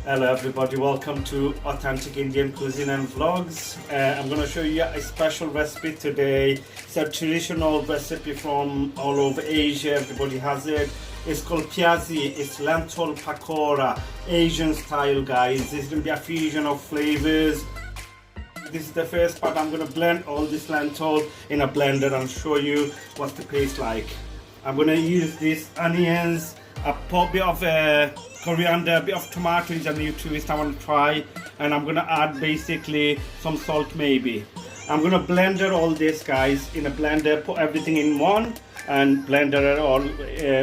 Hello everybody, welcome to Authentic Indian Cuisine and Vlogs. I'm going to show you a special recipe today. It's a traditional recipe from all over Asia, everybody has it. It's called Pyazi, it's lentil pakora, Asian style guys. This is going to be a fusion of flavors. This is the first part. I'm going to blend all this lentil in a blender and show you what the paste like. I'm going to use these onions, a bit of coriander, a bit of tomato is a new twist I want to try, and I'm going to add basically some salt maybe. I'm going to blender all this guys in a blender, put everything in one and blender it all,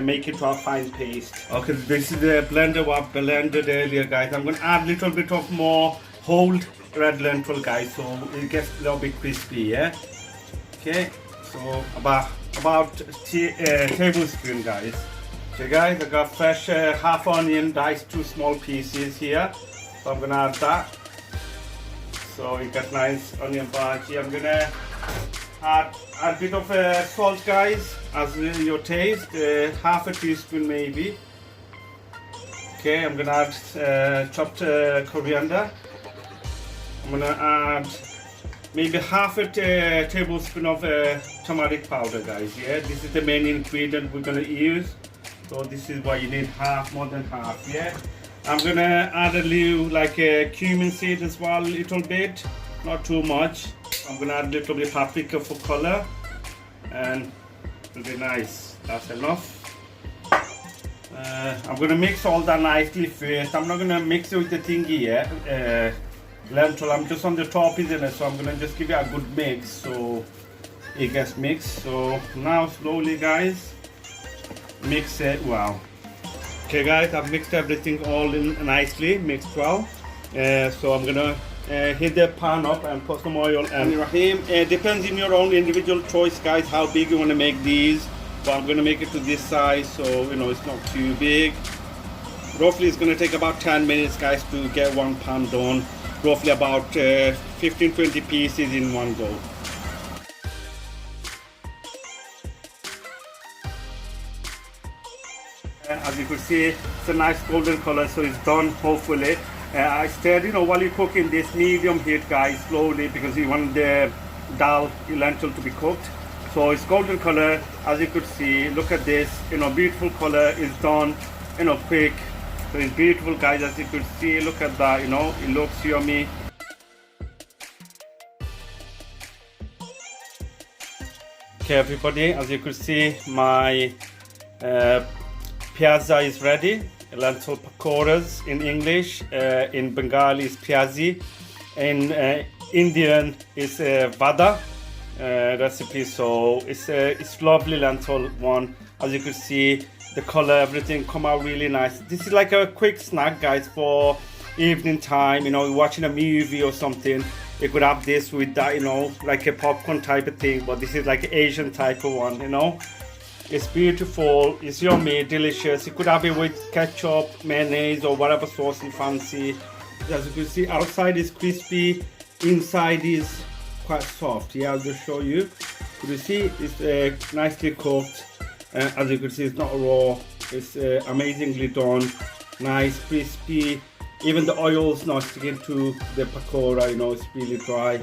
make it to a fine paste. Okay, this is the blender what I blended earlier guys. I'm going to add a little bit of more whole red lentil guys, so it gets a little bit crispy, yeah. Okay, so about tablespoon guys. Okay guys, I got fresh half onion diced 2 small pieces here, so I'm gonna add that. So you got nice onion bhaji. I'm gonna add a bit of salt guys, as your taste, half a teaspoon maybe. Okay, I'm gonna add chopped coriander. I'm gonna add maybe half a tablespoon of turmeric powder guys. Yeah, this is the main ingredient we're gonna use. So this is why you need half, more than half, yeah. I'm gonna add a little like a cumin seed as well, a little bit, not too much. I'm gonna add a little bit paprika for color, and it'll be nice. That's enough. I'm gonna mix all that nicely first. I'm not gonna mix it with the thingy, yeah. Lentil, I'm just on the top, isn't it? So I'm gonna just give it a good mix so it gets mixed. So now slowly, guys. Mix it well. Okay guys, I've mixed everything all in nicely, mixed well. So I'm gonna heat the pan up and put some oil and rahim. Depends on your own individual choice guys how big you want to make these, but I'm gonna make it to this size so you know it's not too big. Roughly it's gonna take about 10 minutes guys to get one pan done, roughly about 15-20 pieces in one go. As you can see, it's a nice golden color, so it's done hopefully. I stirred, you know, while you're cooking this, medium heat guys, slowly, because you want the dal lentil to be cooked. So it's golden color, as you could see. Look at this, you know, beautiful color. It's done, you know, quick. So it's beautiful guys, as you could see. Look at that, you know, it looks yummy. Okay everybody, as you could see, my Pyaza is ready. Lentil pakoras in English, in Bengali is Pyazi, in Indian is Vada recipe. So it's lovely lentil one. As you can see, the color, everything come out really nice. This is like a quick snack guys for evening time. You know, watching a movie or something. You could have this with that, you know, like a popcorn type of thing. But this is like an Asian type of one, you know. It's beautiful, it's yummy, delicious. You could have it with ketchup, mayonnaise or whatever sauce you fancy. As you can see, outside is crispy, inside is quite soft. Yeah, I'll just show you. You see, it's nicely cooked. As you can see, it's not raw. It's amazingly done, nice, crispy. Even the oil's not sticking to the pakora, you know, it's really dry.